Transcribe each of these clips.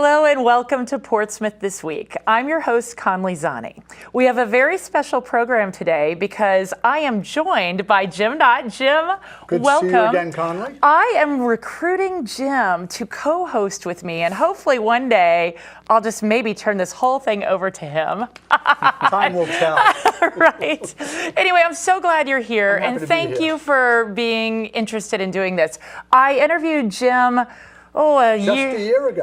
Hello and welcome to Portsmouth This Week. I'm your host, Conley Zani. We have a very special program today because I am joined by Jim Knott. Jim, good welcome. to see you again, Conley. I am recruiting Jim to co-host with me, and hopefully one day I'll just maybe turn this whole thing over to him. Time will tell. Right. Anyway, I'm so glad you're here, and thank you for being interested in doing this. I interviewed Jim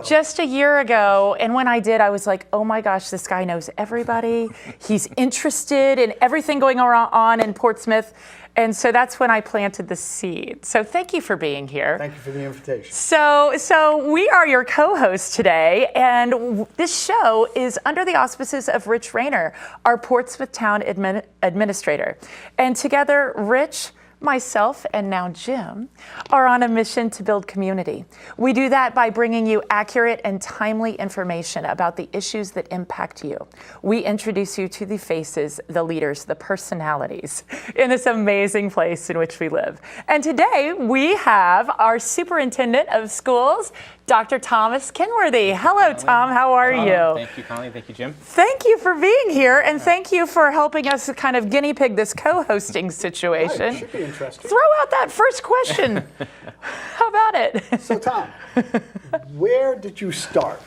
just a year ago. And when I did, I was like, oh my gosh, this guy knows everybody. He's interested in everything going on in Portsmouth. And so that's when I planted the seed. So thank you for being here. Thank you for the invitation. So we are your co-hosts today, and this show is under the auspices of Rich Rayner, our Portsmouth Town Administrator. And together, Rich, myself, and now Jim, are on a mission to build community. We do that by bringing you accurate and timely information about the issues that impact you. We introduce you to the faces, the leaders, the personalities in this amazing place in which we live. And today we have our Superintendent of Schools, Dr. Thomas Kenworthy. Hello, Tom. How are you? Thank you, Conley. Thank you, Jim. Thank you for being here, and thank you for helping us kind of guinea pig this co-hosting situation. Right, should be interesting. Throw out that first question. How about it? So, Tom, where did you start?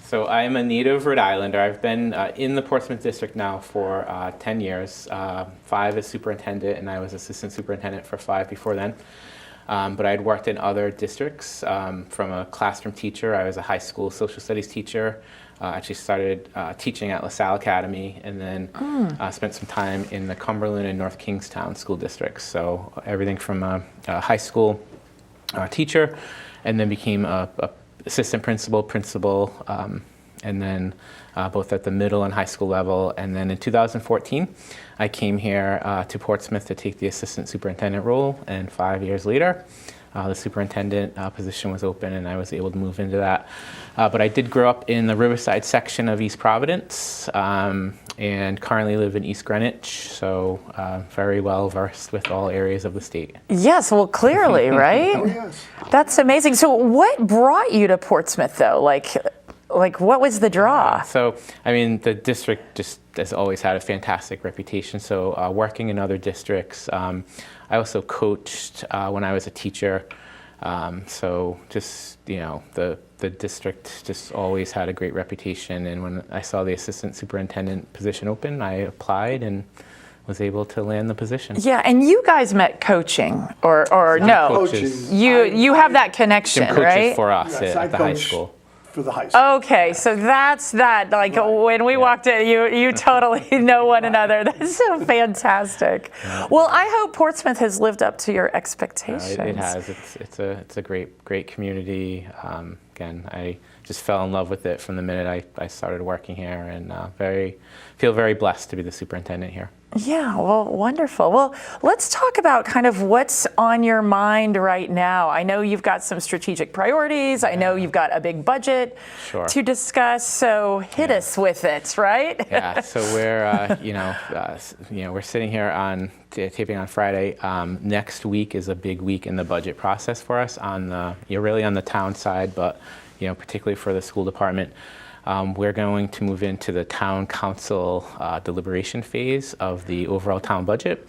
So I'm a native Rhode Islander. I've been in the Portsmouth district now for 10 years, 5 as superintendent, and I was assistant superintendent for 5 before then. But I'd worked in other districts. From a classroom teacher, I was a high school social studies teacher. Actually started teaching at LaSalle Academy, and then spent some time in the Cumberland and North Kingstown school districts. So everything from a high school teacher, and then became a assistant principal, and then both at the middle and high school level. And then in 2014, I came here to Portsmouth to take the assistant superintendent role, and 5 years later, the superintendent position was open, and I was able to move into that. But I did grow up in the Riverside section of East Providence, and currently live in East Greenwich, so very well versed with all areas of the state. Yes, well, clearly, right? Oh, yes. That's amazing. So what brought you to Portsmouth, though? Like what was the draw? So, I mean, the district just has always had a fantastic reputation. So working in other districts, I also coached when I was a teacher. So just, the district just always had a great reputation. And when I saw the assistant superintendent position open, I applied and was able to land the position. Yeah, and you guys met coaching, or no? Coaches. You have that connection, Jim coaches right? for us Yes, at the high school. For the high school. Okay, so that's that. Like when we walked in, you totally know one another. That's so fantastic. Well, I hope Portsmouth has lived up to your expectations. It has. It's a great community. Again, I just fell in love with it from the minute I started working here, and feel very blessed to be the superintendent here. Yeah, well, wonderful. Well, let's talk about kind of what's on your mind right now. I know you've got some strategic priorities. I know you've got a big budget to discuss. So hit us with it, right? Yeah. So we're sitting here on taping on Friday. Next week is a big week in the budget process for us really on the town side, but particularly for the school department. We're going to move into the town council deliberation phase of the overall town budget.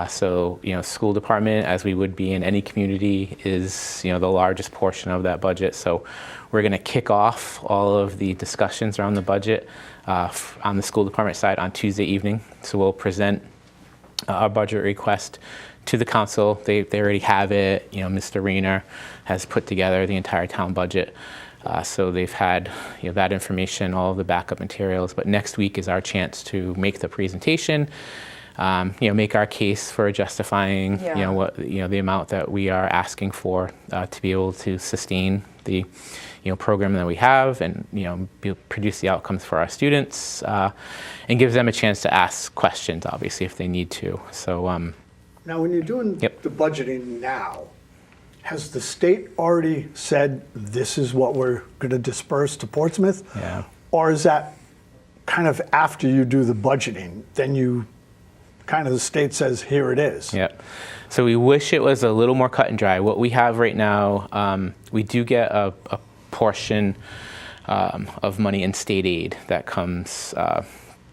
So, school department, as we would be in any community, is, the largest portion of that budget. So we're going to kick off all of the discussions around the budget on the school department side on Tuesday evening. So we'll present our budget request to the council. They already have it. Mr. Rayner has put together the entire town budget. So they've had that information, all of the backup materials. But next week is our chance to make the presentation, make our case for justifying the amount that we are asking for to be able to sustain the program that we have, and produce the outcomes for our students, and gives them a chance to ask questions, obviously, if they need to. So now, when you're doing the budgeting now, has the state already said this is what we're going to disperse to Portsmouth? Yeah. Or is that kind of after you do the budgeting, then the state says, here it is? Yeah. So we wish it was a little more cut and dry. What we have right now, we do get a portion of money in state aid that comes.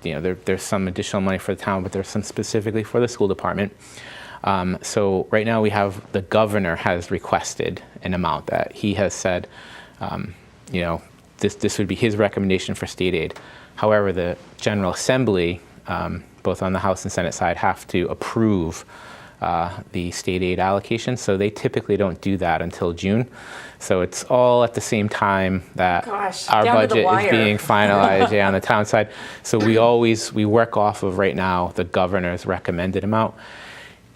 There's some additional money for the town, but there's some specifically for the school department. So right now we have, the governor has requested an amount that he has said, this would be his recommendation for state aid. However, the General Assembly, both on the House and Senate side, have to approve the state aid allocation. So they typically don't do that until June. So it's all at the same time that our budget is being finalized on the town side. So we work off of right now the governor's recommended amount.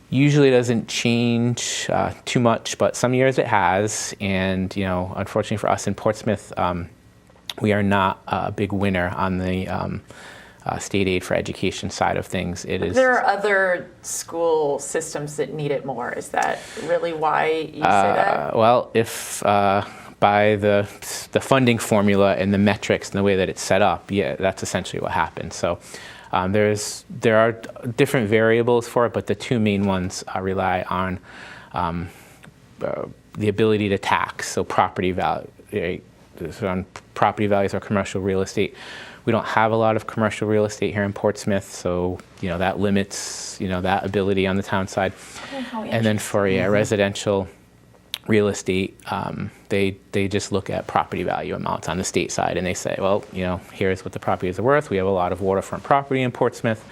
Usually it doesn't change too much, but some years it has. And unfortunately for us in Portsmouth, we are not a big winner on the state aid for education side of things. There are other school systems that need it more. Is that really why you say that? Well, if by the funding formula and the metrics and the way that it's set up, yeah, that's essentially what happens. So there are different variables for it, but the two main ones rely on the ability to tax, so property value, so on property values or commercial real estate. We don't have a lot of commercial real estate here in Portsmouth, so that limits that ability on the town side. And then for residential real estate, they just look at property value amounts on the state side, and they say, well, here's what the properties are worth. We have a lot of waterfront property in Portsmouth,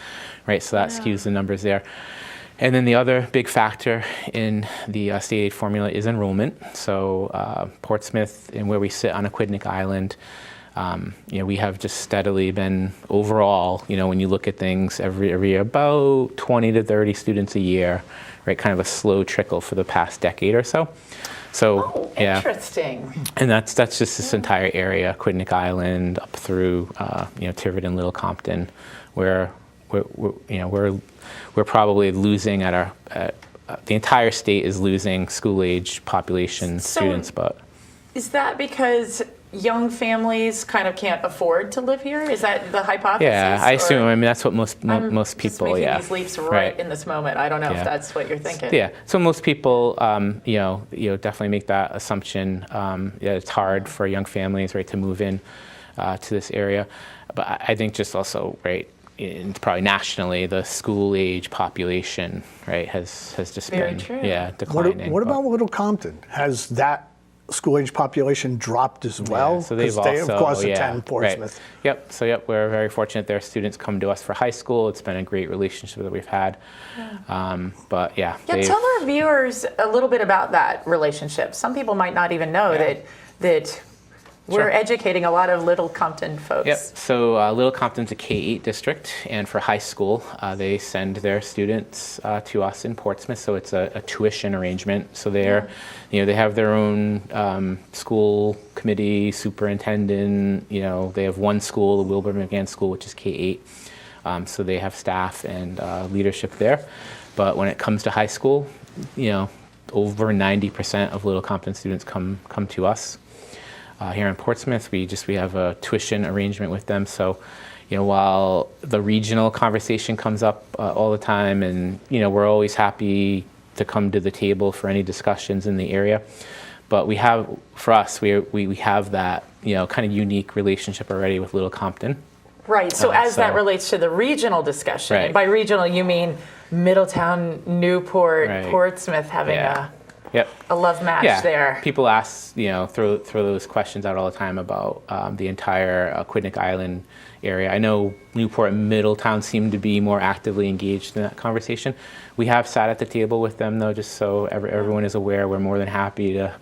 right? So that skews the numbers there. And then the other big factor in the state aid formula is enrollment. So Portsmouth, and where we sit on Aquidneck Island, we have just steadily been overall, when you look at things every year, about 20 to 30 students a year, right? Kind of a slow trickle for the past decade or so. So interesting. And that's just this entire area, Aquidneck Island up through Tiverton, Little Compton, where we're probably losing the entire state is losing school age population students. But is that because young families kind of can't afford to live here? Is that the hypothesis? Yeah, I assume. I mean, that's what most just people. Making these leaps right in this moment. I don't know if that's what you're thinking. Yeah. So most people, definitely make that assumption. It's hard for young families, right, to move in to this area. But I think just also, right, it's probably nationally, the school age population, right, has just been declining. What about Little Compton? Has that school age population dropped as well? Yeah, so they've they, also, of course, attend Portsmouth. Right. Yep. So we're very fortunate. Their students come to us for high school. It's been a great relationship that we've had. But tell our viewers a little bit about that relationship. Some people might not even know that we're educating a lot of Little Compton folks. Yep. So Little Compton's a K-8 district, and for high school, they send their students to us in Portsmouth. So it's a tuition arrangement. So they have their own school committee, superintendent. They have one school, the Wilbur McGann School, which is K-8. So they have staff and leadership there. But when it comes to high school, over 90% of Little Compton students come to us. Here in Portsmouth, we have a tuition arrangement with them. So, while the regional conversation comes up all the time, and we're always happy to come to the table for any discussions in the area, but we have that kind of unique relationship already with Little Compton. Right. So that relates to the regional discussion. Right. By regional, you mean Middletown, Newport, Portsmouth having a love match there. People ask, throw those questions out all the time about the entire Aquidneck Island area. I know Newport and Middletown seem to be more actively engaged in that conversation. We have sat at the table with them, though, just so everyone is aware. We're more than happy to,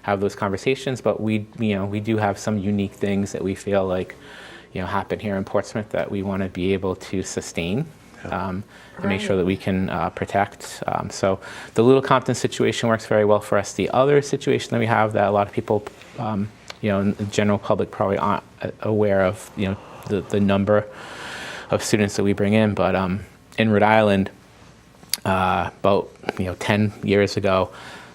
have those conversations. But we do have some unique things that we feel like, happen here in Portsmouth that we want to be able to sustain. And make sure that we can protect. So the Little Compton situation works very well for us. The other situation that we have that a lot of people, in the general public probably aren't aware of, the number of students that we bring in. But in Rhode Island, about 10 years ago,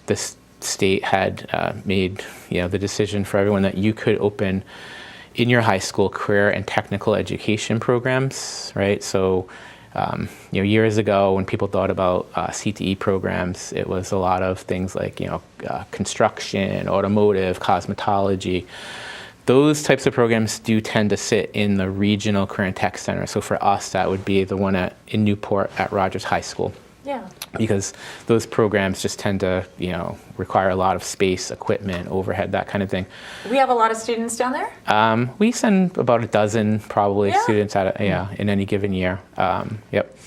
this state had made the decision for everyone that you could open in your high school career and technical education programs, right? So Years ago when people thought about CTE programs, it was a lot of things like, construction, automotive, cosmetology. Those types of programs do tend to sit in the regional career and tech center. So for us, that would be the one in Newport at Rogers High School. Yeah. Because those programs just tend to, require a lot of space, equipment, overhead, that kind of thing. We have a lot of students down there? We send about a dozen probably Yeah. students in any given year. Yep.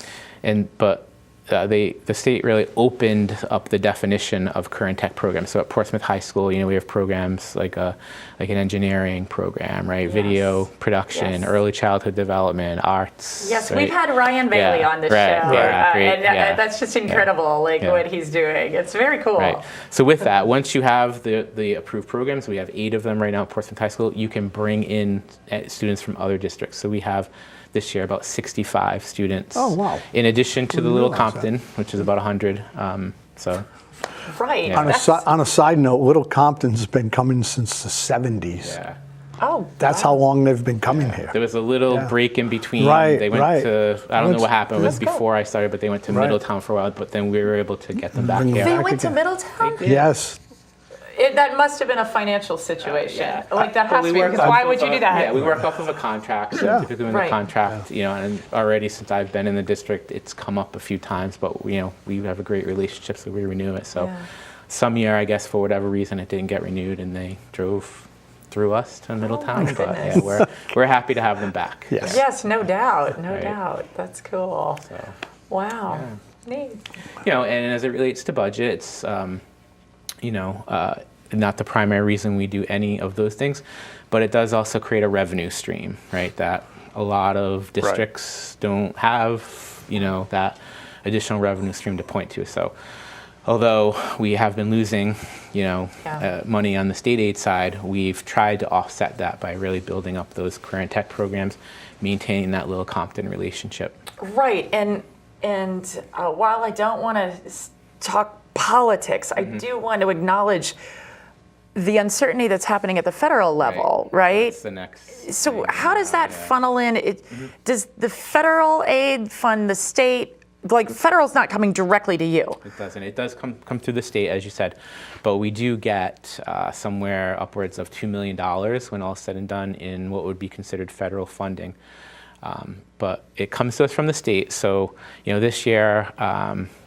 But the state really opened up the definition of career and tech programs. So at Portsmouth High School, we have programs like an engineering program, right? Yes. Video production, Yes. early childhood development, arts. Yes, right? we've had Ryan Bailey on this right, show, yeah, great, and yeah. that's just incredible, Yeah. what he's doing. It's very cool. Right. So with that, once you have the approved programs, we have 8 of them right now at Portsmouth High School, you can bring in students from other districts. So we have this year about 65 students. Oh, wow. In addition to the Little realize that. Compton, which is about 100. Right. Yeah. On a side note, Little Compton's been coming since the 70s. Yeah. Oh, That's how long they've been coming here. There was a little Yeah. break in between. Right, They went right. to, I don't know what happened. It was Let's go. before I started, but they went to Right. Middletown for a while, but then we were able to get them back Bring them here. they back went to again. Middletown? Yes. That must have been a financial situation. Yeah. Like that But has we to be, work because off why of would you do that? Yeah, we work off of a contract. So Yeah. typically when Right. the contract, and already since I've been in the district, it's come up a few times, but we have a great relationship, so we renew it. So Yeah. some year, I guess, for whatever reason, it didn't get renewed, and they drove through us to Middletown. my But goodness. yeah, we're happy to have them back. Yes. Yes, no doubt, no Right. doubt. That's cool. So, Wow. Neat. and as it relates to budget, it's not the primary reason we do any of those things, but it does also create a revenue stream, right? That a lot of districts don't have, that additional revenue stream to point to. So although we have been losing, money on the state aid side, we've tried to offset that by really building up those career and tech programs, maintaining that Little Compton relationship. Right, and while I don't want to talk politics, I do want to acknowledge the uncertainty that's happening at the federal level, right? That's the next. So thing. how does that funnel in? Does the federal aid fund the state? Like federal's not coming directly to you. It doesn't. It does come through the state, as you said, but we do get somewhere upwards of $2 million when all is said and done in what would be considered federal funding. But it comes to us from the state. So, this year,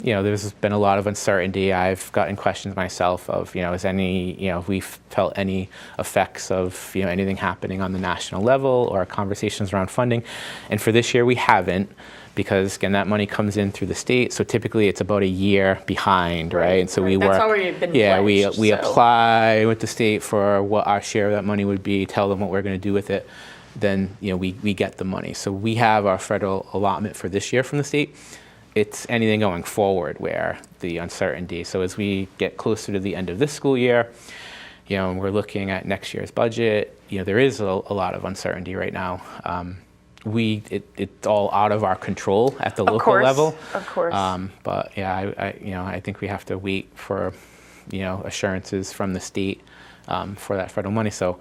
there's been a lot of uncertainty. I've gotten questions myself of, if we felt any effects of, anything happening on the national level or conversations around funding. And for this year, we haven't. Because again, that money comes in through the state, so typically it's about a year behind, right? And so we That's work. already been we pledged, so. apply with the state for what our share of that money would be. Tell them what we're going to do with it. Then we get the money. So we have our federal allotment for this year from the state. It's anything going forward where the uncertainty. So as we get closer to the end of this school year, and we're looking at next year's budget. There is a lot of uncertainty right now. It's all out of our control at the local level. Of course. But yeah, I think we have to wait for, assurances from the state for that federal money. So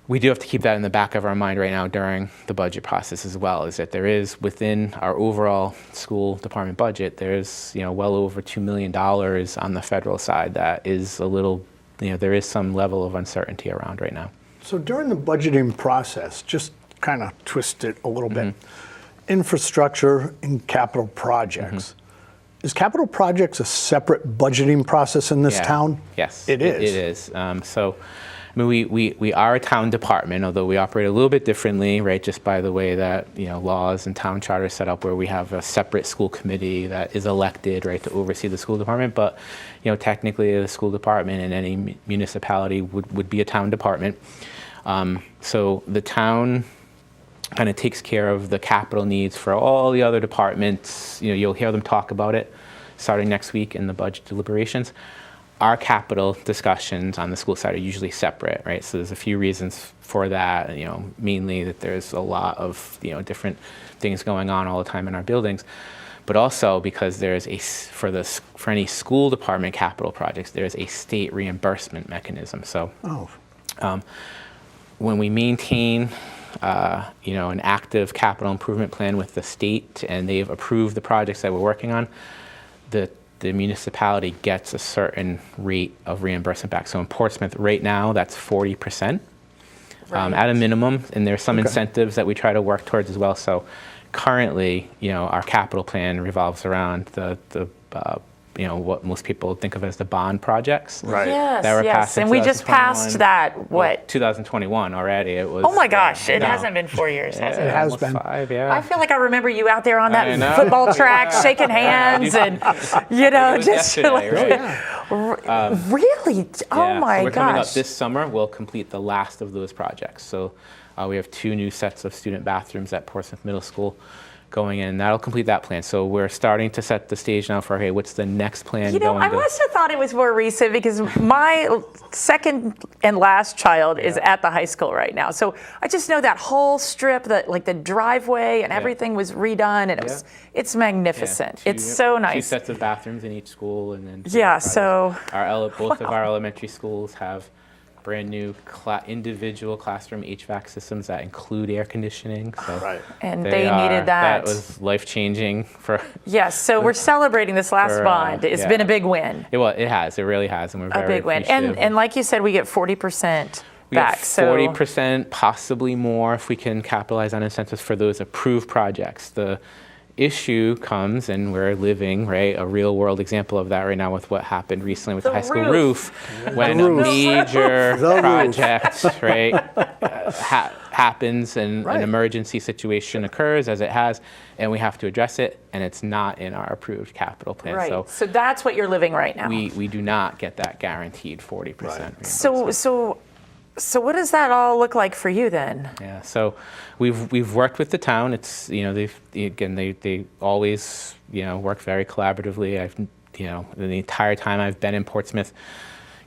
we do have to keep that in the back of our mind right now during the budget process as well. Is that there is within our overall school department budget, there's well over $2 million on the federal side that is a little, there is some level of uncertainty around right now. So during the budgeting process, just kind of twist it a little bit. Infrastructure and capital projects. Is capital projects a separate budgeting process in this town? Yes, It is. It is. So, we are a town department, although we operate a little bit differently, right? Just by the way that laws and town charter set up, where we have a separate school committee that is elected, right, to oversee the school department. But technically, the school department in any municipality would be a town department. So the town kind of takes care of the capital needs for all the other departments. You'll hear them talk about it starting next week in the budget deliberations. Our capital discussions on the school side are usually separate, right? So there's a few reasons for that. Mainly that there's a lot of different things going on all the time in our buildings, but also because there's for any school department capital projects, there's a state reimbursement mechanism. So when we maintain an active capital improvement plan with the state, and they've approved the projects that we're working on, the municipality gets a certain rate of reimbursement back. So in Portsmouth right now, that's 40%. At a minimum, and there's some incentives that we try to work towards as well. So currently, our capital plan revolves around the what most people think of as the bond projects. Right. Yes, that were yes. passed in And we just passed 2021. that, Well, what? 2021 already. It was. Oh my gosh, it no. hasn't been 4 years, has Yeah, it? It has almost been. 5, yeah. I feel like I remember you out there on I know. that football track shaking hands and, It was just yesterday, like, right? really? Oh Yeah, my so we're coming up gosh. this summer. We'll complete the last of those projects. So we have 2 new sets of student bathrooms at Portsmouth Middle School going in. That'll complete that plan. So we're starting to set the stage now for, hey, what's the next plan going I to? must have thought it was more recent because my second and last child is at the high school right now. So I just know that whole strip, like the driveway and everything was redone, and it's magnificent. It's so 2 nice. sets of bathrooms in each school, and then Yeah, projects. so- both of our elementary schools have brand new individual classroom HVAC systems that include air conditioning. So Right. And they needed that. That was life changing for. Yes, so we're celebrating this last For, bond. It's yeah. been a big win. Well, it has. It really has, and we're A very big win. appreciative. And like you said, we get 40% We get back. So 40%, possibly more, if we can capitalize on incentives for those approved projects. The issue comes, and we're living, right, a real world example of that right now with what happened recently with the high school roof. When a major The roof. project, right, happens and Right. an emergency situation occurs, as it has, and we have to address it, and it's not in our approved capital plan. right. So So that's what you're living right now. we do not get that guaranteed 40% reimbursement. So what does that all look like for you then? Yeah, so we've worked with the town. It's they always work very collaboratively. The entire time I've been in Portsmouth,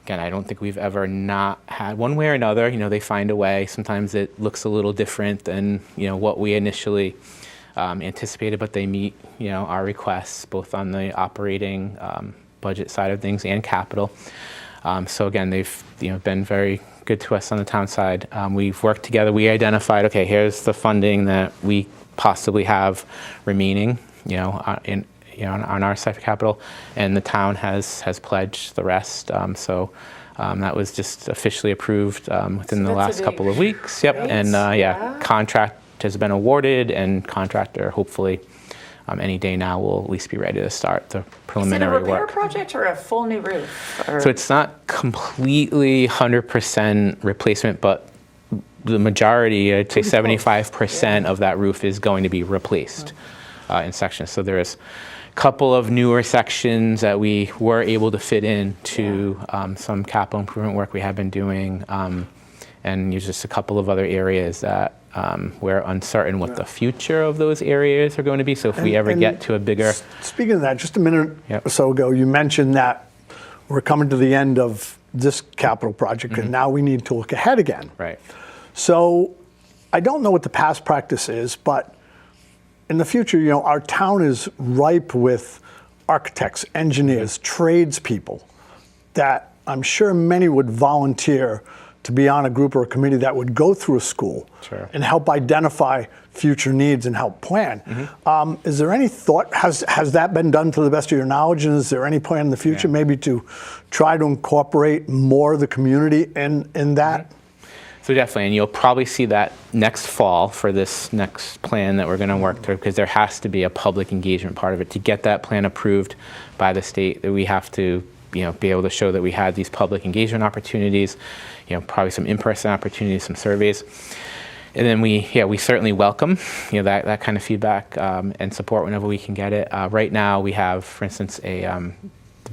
again, I don't think we've ever not had one way or another. They find a way. Sometimes it looks a little different than what we initially anticipated, but they meet our requests both on the operating budget side of things and capital. So again, they've been very good to us on the town side. We've worked together. We identified, okay, here's the funding that we possibly have remaining, on our side of capital, and the town has pledged the rest. So that was just officially approved within the that's last a big- couple of weeks. Yep, Great. and Yeah. contract has been awarded, and contractor hopefully any day now will at least be ready to start the Is it a preliminary repair work. project or a full new roof? Or- So it's not completely 100% replacement, but the majority, I'd say 75% of that roof is going to be replaced in sections. So there's a couple of newer sections that we were able to fit into some capital improvement work we have been doing, and there's just a couple of other areas that we're uncertain what the future of those areas are going to be. So if we ever And get to a bigger, Speaking of that, just a minute Yep. or so ago, you mentioned that we're coming to the end of this capital project, and now we need to look ahead again. right? So I don't know what the past practice is, but in the future, our town is ripe with architects, engineers, tradespeople that I'm sure many would volunteer to be on a group or a committee that would go through a school Sure. and help identify future needs and help plan. Is there any thought, has that been done to the best of your knowledge, and is there any plan in the future maybe to try to incorporate more of the community in that? So definitely, and you'll probably see that next fall for this next plan that we're going to work through, because there has to be a public engagement part of it. To get that plan approved by the state, that we have to be able to show that we had these public engagement opportunities, probably some in-person opportunities, some surveys. And then we certainly welcome that kind of feedback and support whenever we can get it. Right now we have, for instance, the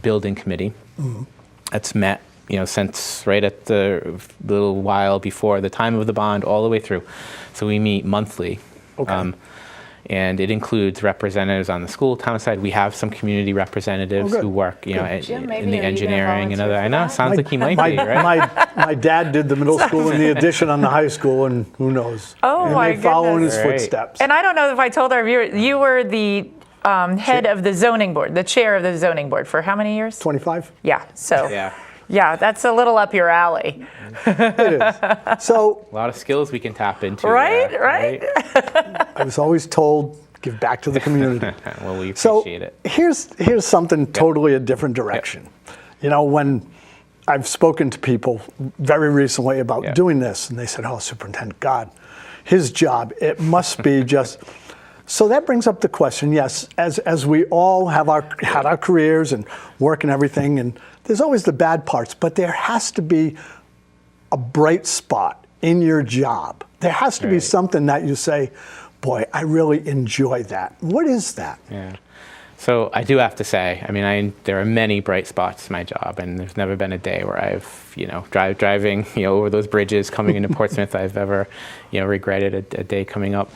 building committee that's met since right at the little while before the time of the bond all the way through. So we meet monthly. Okay. And it includes representatives on the school town side. We have some community representatives good. who work Jim, maybe in are the you gonna engineering and other. volunteer I know, for that? sounds like he might be, right? My dad did the middle school and the addition on the high school, and who knows? Oh, He my may follow in his goodness. Right. footsteps. And I don't know if I told our viewers, you were the head of the zoning board, the chair of the zoning board for how many years? 25? Yeah, so Yeah. Yeah, that's a little up your alley. It is. So A lot of skills we can tap into. Right, there, right. I was always told, give back to the community. Well, we So appreciate it. here's something totally a different direction. You know, when I've spoken to people very recently about doing this, and they said, "Oh, Superintendent, God, his job, it must be just." So that brings up the question. Yes, as we all had our careers and work and everything, and there's always the bad parts, but there has to be a bright spot in your job. There has to be something that you say, "Boy, I really enjoy that." What is that? Yeah. So I do have to say, I mean, there are many bright spots to my job, and there's never been a day where I've, driving, over those bridges coming into Portsmouth, I've ever, regretted a day coming up.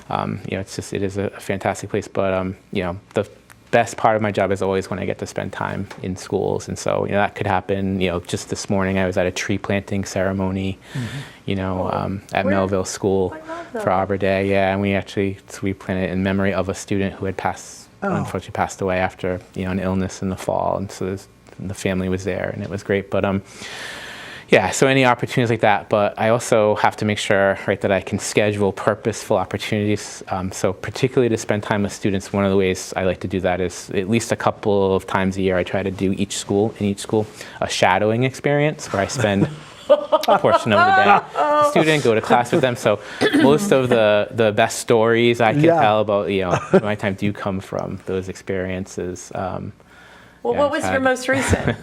It is a fantastic place. But, the best part of my job is always when I get to spend time in schools. And so, that could happen, just this morning I was at a tree planting ceremony, at Melville School for Arbor Day. Yeah, and we planted in memory of a student who had unfortunately passed away after an illness in the fall, and so the family was there, and it was great. But so any opportunities like that. But I also have to make sure, that I can schedule purposeful opportunities. So particularly to spend time with students, one of the ways I like to do that is at least a couple of times a year. I try to do in each school a shadowing experience where I spend a portion of the day a student, go to class with them. So most of the best stories I can tell about my time do come from those experiences. What was your most recent?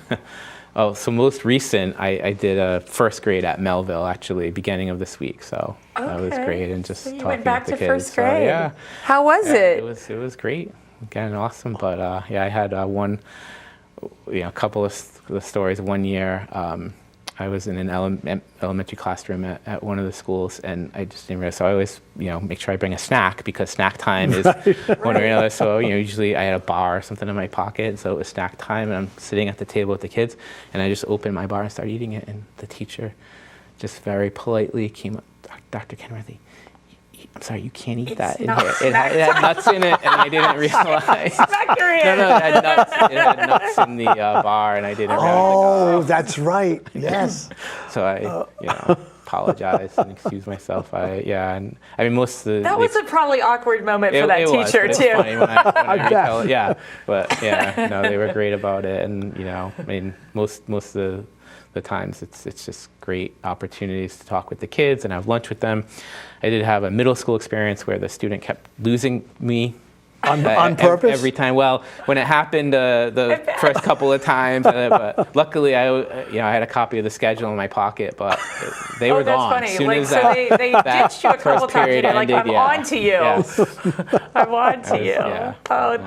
So most recent, I did a first grade at Melville, actually, beginning of this week. So that was great, and just so you talking went back with the to kids. first grade. So, yeah. How was it? It was great. Again, awesome. But I had a couple of the stories. One year, I was in an elementary classroom at one of the schools, and I just didn't realize. So I always, make sure I bring a snack, because snack time is one way or another. So usually I had a bar or something in my pocket, so it was snack time, and I'm sitting at the table with the kids, and I just opened my bar and started eating it, and the teacher just very politely came up, "Dr. Kenworthy, I'm sorry, you can't eat that in here. It had nuts in it, and I didn't realize." Smack your hand. No, it had nuts in the bar, and I didn't realize. Oh, that's right. Yes. So I, apologized and excused myself. Most of the... That was a probably awkward moment for that it was, teacher, but too. It was funny when I bet. they were great about it, and most of the times it's just great opportunities to talk with the kids and have lunch with them. I did have a middle school experience where the student kept losing me on purpose? every time. Well, when it happened the first couple of times, but luckily I had a copy of the schedule in my pocket, but they were gone. Funny. As soon Like, as so they ditched you a couple times, and you're like, "I'm on to you. Yes. I'm on to you." Yeah. Oh,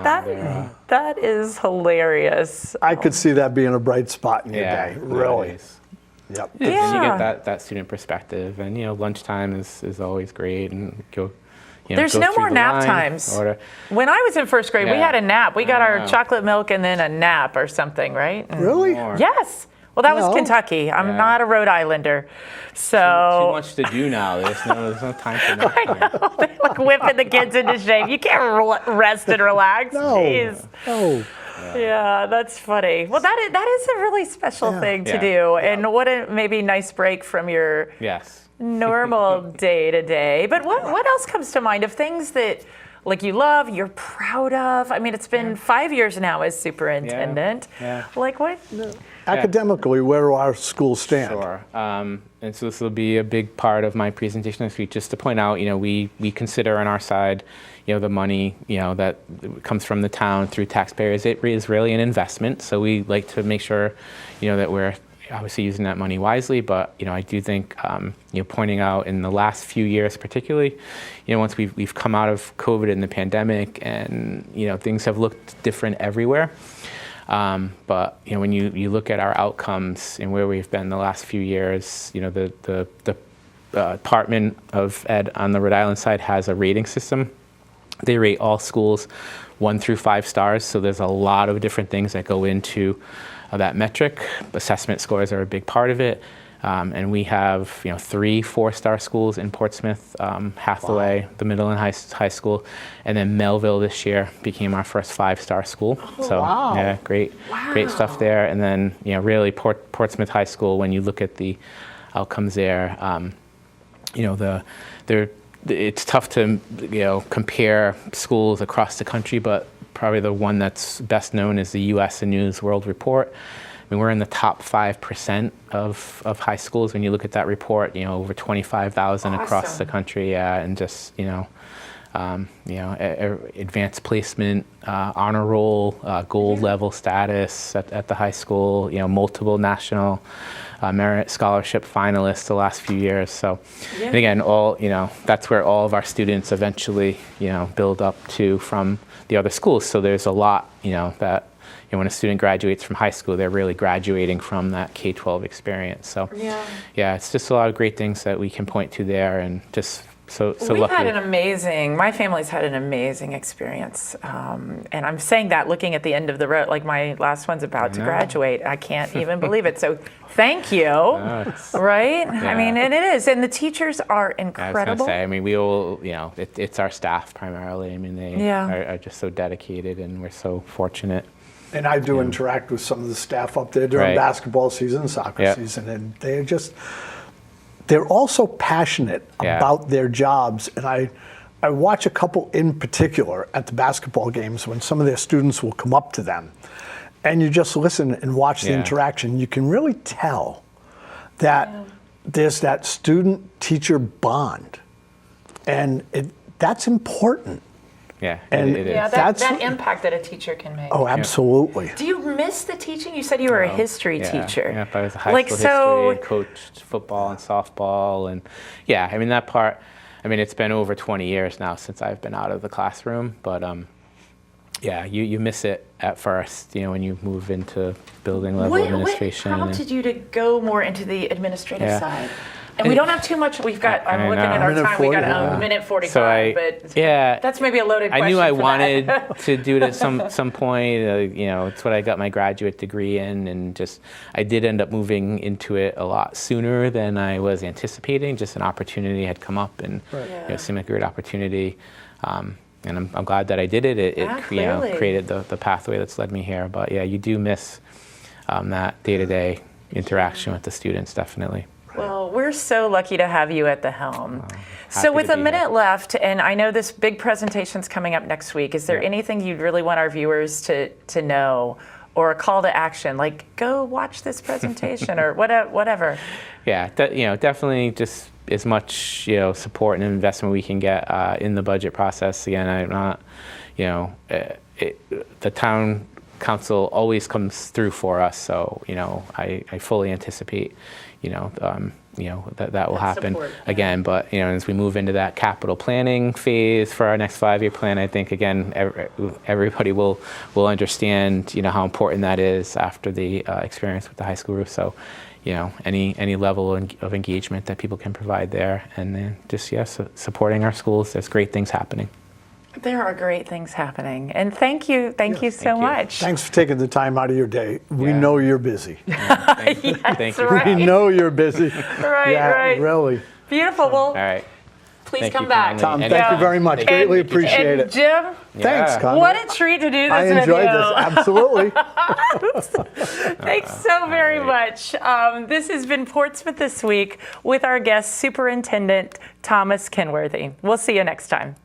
that is hilarious. I could see that being a bright spot in your Yeah, day. Really. it is. Yep. Yeah. You get that student perspective, and lunchtime is always great, and go. There's go no through more the nap line, times. order. When I was in first grade, we Yeah. had a nap. We got our know. chocolate milk and then a nap or something, right? Really? More. Yes. Well, that was Well, Kentucky. I'm yeah. not a Rhode Islander, Too so much to do now. There's no time for nap time. they're like whipping the kids into shape. You can't rest and relax. No. Jeez. Oh. Yeah, that's funny. Well, that is a really special thing to Yeah. do, and what a maybe nice break from your Yes. normal day to day. But what else comes to mind of things that like you love, you're proud of? I mean, it's been 5 years now as superintendent. Yeah. Like what? Academically, where do our schools stand? Sure. And so this will be a big part of my presentation this week, just to point out, we consider on our side, the money, that comes from the town through taxpayers. It is really an investment. So we like to make sure, that we're obviously using that money wisely. But, I do think, pointing out in the last few years particularly, once we've come out of COVID and the pandemic, and, things have looked different everywhere. But when you look at our outcomes and where we've been the last few years, the Department of Ed on the Rhode Island side has a rating system. They rate all schools 1 through 5 stars. So there's a lot of different things that go into that metric. Assessment scores are a big part of it. And we have 3 4-star schools in Portsmouth, Hathaway, the middle and high school, and then Melville this year became our first 5-star school. So wow. yeah, great stuff there. And then really Portsmouth High School, when you look at the outcomes there, it's tough to compare schools across the country, but probably the one that's best known is the U.S. News World Report. I mean, we're in the top 5% of high schools when you look at that report. Over 25,000 across the country, and just advanced placement, honor roll, gold level status at the high school. Multiple national merit scholarship finalists the last few years. So, and again, that's where all of our students eventually build up to from the other schools. So there's a lot that. When a student graduates from high school, they're really graduating from that K-12 experience. So, yeah, it's just a lot of great things that we can point to there, and just so We've lucky. had my family's had an amazing experience. And I'm saying that looking at the end of the road, like my last one's about to graduate. I can't even believe it. So thank you. Right? Yeah. I mean, and it is. And the teachers are incredible. I was going to say, I mean, we all, it's our staff primarily. I mean, they are just so dedicated, and we're so fortunate. And I do interact with some of the staff up there during basketball season, soccer season, and they're all so passionate about their jobs. And I watch a couple in particular at the basketball games when some of their students will come up to them, and you just listen and watch the interaction. You can really tell that there's that student-teacher bond, and that's important. Yeah, and it is. Yeah, that impact that a teacher can make. Oh, absolutely. Do you miss the teaching? You said you were a history teacher. Yeah, I was a high school history, coached football and softball, and I mean that part. I mean, it's been over 20 years now since I've been out of the classroom, but you miss it at first. When you move into building level administration. What prompted you to go more into the administrative side? And we don't have too much. We've got. I'm looking at our time. We got a minute 45. But that's maybe a loaded question. I knew I wanted to do it at some point. It's what I got my graduate degree in, and I did end up moving into it a lot sooner than I was anticipating. Just an opportunity had come up, and it seemed like a great opportunity. And I'm glad that I did it. It created the pathway that's led me here. But you do miss that day-to-day interaction with the students, definitely. Well, we're so lucky to have you at the helm. So with a minute left, and I know this big presentation's coming up next week, is there anything you'd really want our viewers to know, or a call to action, like go watch this presentation or whatever? Yeah, definitely just as much support and investment we can get in the budget process. Again, I'm not, the town council always comes through for us, so I fully anticipate that will happen again. But as we move into that capital planning phase for our next 5-year plan, I think again everybody will understand how important that is after the experience with the high school roof. So any level of engagement that people can provide there, and then just supporting our schools. There's great things happening. There are great things happening, and thank you so much. Thanks for taking the time out of your day. We know you're busy. Thank you. We know you're busy. Right. Really. Beautiful. Well, all right. Please come back. Tom, thank you very much. Greatly appreciate it. Jim, thanks, Conrad. what a treat to do this I enjoyed this, absolutely. Thanks so very much. This has been Portsmouth This Week with our guest, Superintendent Thomas Kenworthy. We'll see you next time.